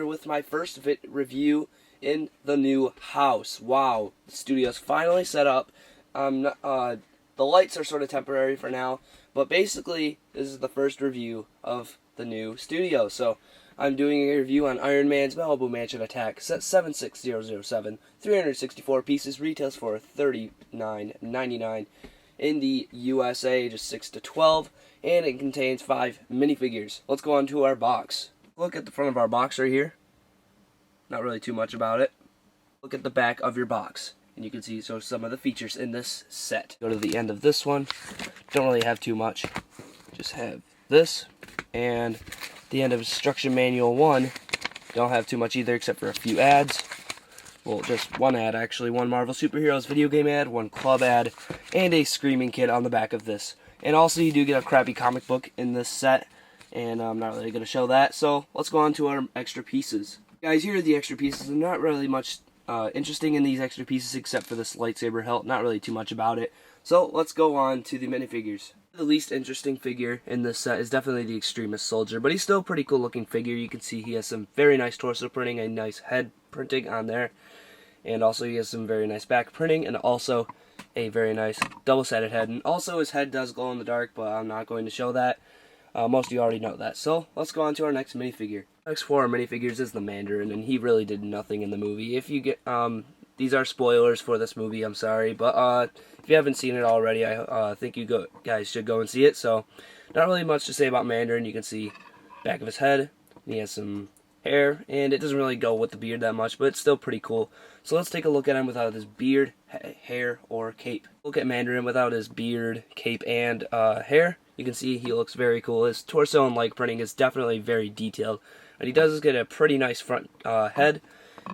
here with my first review in the new house. Wow, the studio's finally set up. The lights are sort of temporary for now, but basically this is the first review of the new studio. So I'm doing a review on Iron Man's Malibu Mansion Attack, set 76007, 364 pieces, retails for $39.99 in the USA, just 6 to 12, and it contains 5 minifigures. Let's go on to our box. Look at the front of our box right here. Not really too much about it. Look at the back of your box, and you can see some of the features in this set. Go to the end of this one. Don't really have too much. Just have this, and the end of instruction manual 1. Don't have too much either, except for a few ads. Well, just one ad actually. One Marvel Superheroes video game ad, one club ad, and a Screaming Kid on the back of this. And also you do get a crappy comic book in this set, and I'm not really going to show that. So let's go on to our extra pieces. Guys, here are the extra pieces. I'm not really much interesting in these extra pieces except for this lightsaber hilt. Not really too much about it. So let's go on to the minifigures. The least interesting figure in this set is definitely the Extremist Soldier, but he's still a pretty cool looking figure. You can see he has some very nice torso printing, a nice head printing on there, and also he has some very nice back printing, and also a very nice double-sided head. And also his head does glow in the dark, but I'm not going to show that. Most of you already know that. So let's go on to our next minifigure. Next for our minifigures is the Mandarin, and he really did nothing in the movie. If you get these are spoilers for this movie, I'm sorry, but if you haven't seen it already, I think you guys should go and see it. So not really much to say about Mandarin. You can see back of his head, and he has some hair, and it doesn't really go with the beard that much, but it's still pretty cool. So let's take a look at him without his beard, hair, or cape. Look at Mandarin without his beard, cape, and hair. You can see he looks very cool. His torso and leg printing is definitely very detailed, and he does get a pretty nice front head.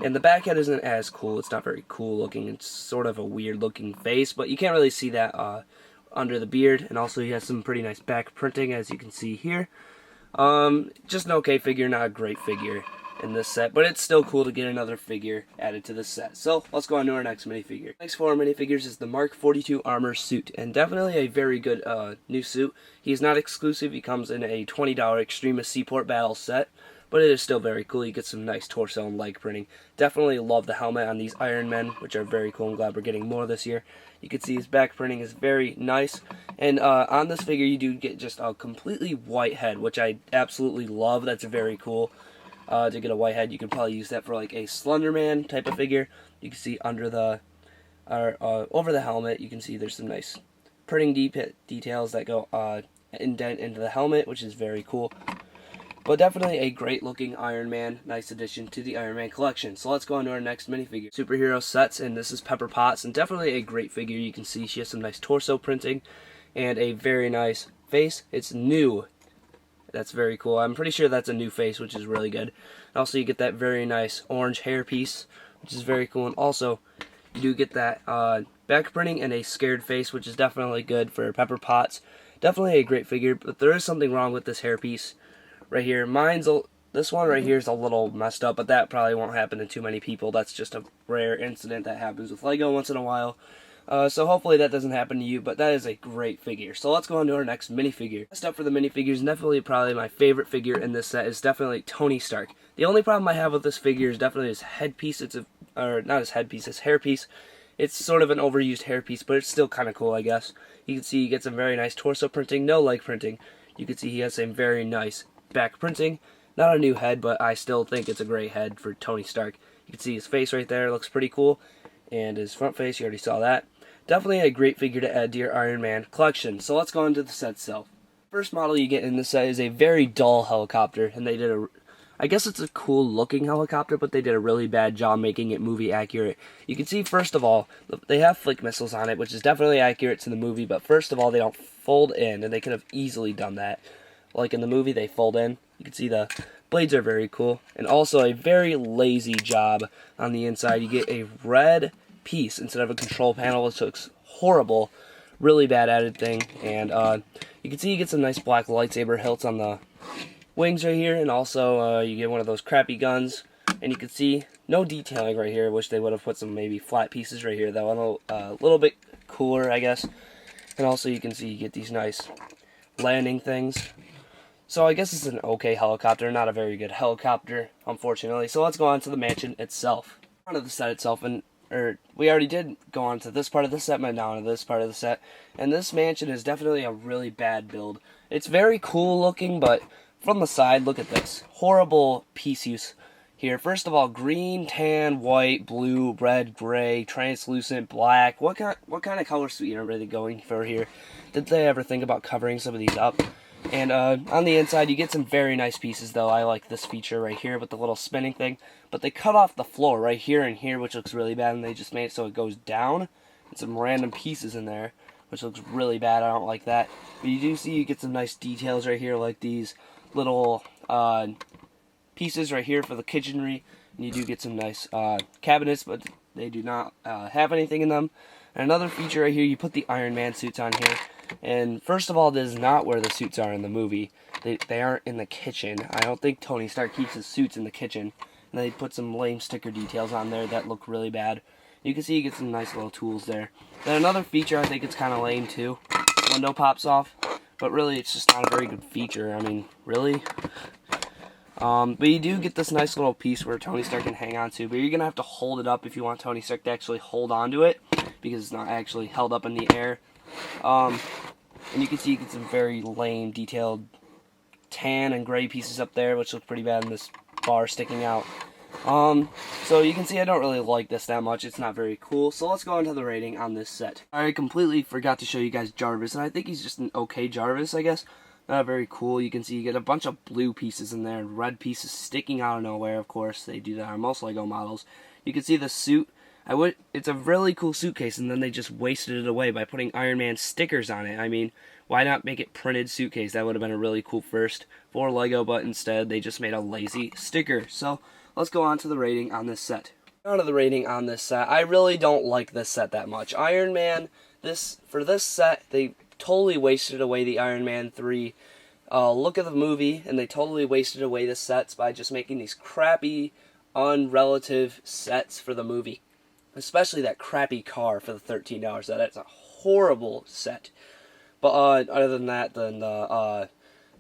And the back head isn't as cool. It's not very cool looking. It's sort of a weird looking face, but you can't really see that under the beard. And also he has some pretty nice back printing, as you can see here. Just an okay figure, not a great figure in this set, but it's still cool to get another figure added to this set. So let's go on to our next minifigure. Next for our minifigures is the Mark 42 armor suit, and definitely a very good new suit. He is not exclusive. He comes in a $20 Extremist Seaport Battle set, but it is still very cool. You get some nice torso and leg printing. Definitely love the helmet on these Iron Men, which are very cool. I'm glad we're getting more this year. You can see his back printing is very nice. And on this figure, you do get just a completely white head, which I absolutely love. That's very cool. To get a white head, you can probably use that for like a Slender Man type of figure. You can see under the, over the helmet, you can see there's some nice printing details that go indent into the helmet, which is very cool. But definitely a great looking Iron Man, nice addition to the Iron Man collection. So let's go on to our next minifigure. Superhero sets, and this is Pepper Potts, and definitely a great figure. You can see she has some nice torso printing and a very nice face. It's new. That's very cool. I'm pretty sure that's a new face, which is really good. And also you get that very nice orange hair piece, which is very cool. And also you do get that back printing and a scared face, which is definitely good for Pepper Potts. Definitely a great figure, but there is something wrong with this hair piece right here. This one right here is a little messed up, but that probably won't happen to too many people. That's just a rare incident that happens with Lego once in a while. So hopefully that doesn't happen to you, but that is a great figure. So let's go on to our next minifigure. Next up for the minifigures, definitely probably my favorite figure in this set is definitely Tony Stark. The only problem I have with this figure is definitely his headpiece. Or not his headpiece, his hairpiece. It's sort of an overused hairpiece, but it's still kind of cool, I guess. You can see he gets some very nice torso printing, no leg printing. You can see he has some very nice back printing. Not a new head, but I still think it's a great head for Tony Stark. You can see his face right there, looks pretty cool. And his front face, you already saw that. Definitely a great figure to add to your Iron Man collection. So let's go into the set itself. First model you get in this set is a very dull helicopter, and they did I guess it's a cool looking helicopter, but they did a really bad job making it movie accurate. You can see, first of all, they have flick missiles on it, which is definitely accurate to the movie, but first of all, they don't fold in, and they could have easily done that. Like in the movie, they fold in. You can see the blades are very cool, and also a very lazy job on the inside. You get a red piece instead of a control panel, which looks horrible. Really bad added thing. And you can see you get some nice black lightsaber hilts on the wings right here, and also you get one of those crappy guns. And you can see no detailing right here. Wish they would have put some maybe flat pieces right here, though. A little bit cooler, I guess. And also you can see you get these nice landing things. So I guess it's an okay helicopter, not a very good helicopter, unfortunately. So let's go on to the mansion itself. On to the set itself, and we already did go on to this part of the set, but now on to this part of the set. And this mansion is definitely a really bad build. It's very cool looking, but from the side, look at this. Horrible piece use here. First of all, green, tan, white, blue, red, gray, translucent, black. What kind of color suite are they going for here? Did they ever think about covering some of these up? And on the inside, you get some very nice pieces, though. I like this feature right here with the little spinning thing. But they cut off the floor right here and here, which looks really bad, and they just made it so it goes down. And some random pieces in there, which looks really bad. I don't like that. But you do see you get some nice details right here, like these little pieces right here for the kitchenry. And you do get some nice cabinets, but they do not have anything in them. And another feature right here, you put the Iron Man suits on here. And first of all, this is not where the suits are in the movie. They aren't in the kitchen. I don't think Tony Stark keeps his suits in the kitchen. And they put some lame sticker details on there that look really bad. You can see you get some nice little tools there. Then another feature, I think it's kind of lame too. Window pops off. But really, it's just not a very good feature. I mean, really? But you do get this nice little piece where Tony Stark can hang on to. But you're going to have to hold it up if you want Tony Stark to actually hold on to it. Because it's not actually held up in the air. And you can see you get some very lame, detailed tan and gray pieces up there, which look pretty bad in this bar sticking out. So you can see I don't really like this that much. It's not very cool. So let's go on to the rating on this set. I completely forgot to show you guys Jarvis, and I think he's just an okay Jarvis, I guess. Not very cool. You can see you get a bunch of blue pieces in there, and red pieces sticking out of nowhere, of course. They do that on most LEGO models. You can see the suit. It's a really cool suitcase, and then they just wasted it away by putting Iron Man stickers on it. I mean, why not make it printed suitcase? That would have been a really cool first for LEGO, but instead they just made a lazy sticker. So let's go on to the rating on this set. On to the rating on this set. I really don't like this set that much. Iron Man, for this set, they totally wasted away the Iron Man 3 look of the movie, and they totally wasted away the sets by just making these crappy, unrelative sets for the movie. Especially that crappy car for the $13 set. That's a horrible set. But other than that, than the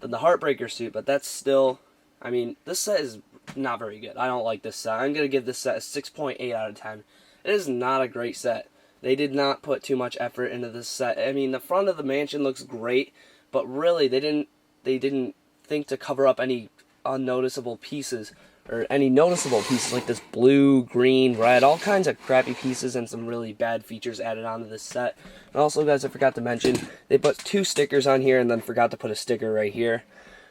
Heartbreaker suit. But that's still, I mean, this set is not very good. I don't like this set. I'm gonna give this set a 6.8 out of 10. It is not a great set. They did not put too much effort into this set. I mean, the front of the mansion looks great, but really they didn't think to cover up any unnoticeable pieces. Or any noticeable pieces like this blue, green, red, all kinds of crappy pieces and some really bad features added onto this set. And also, guys, I forgot to mention, they put 2 stickers on here and then forgot to put a sticker right here.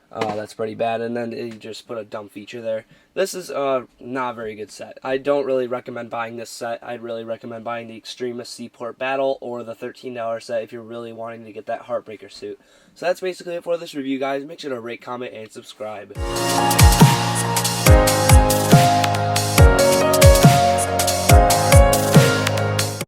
That's pretty bad, and then they just put a dumb feature there. This is not a very good set. I don't really recommend buying this set. I'd really recommend buying the Extremis Seaport Battle or the $13 set if you're really wanting to get that Heartbreaker suit. So that's basically it for this review, guys. Make sure to rate, comment, and subscribe.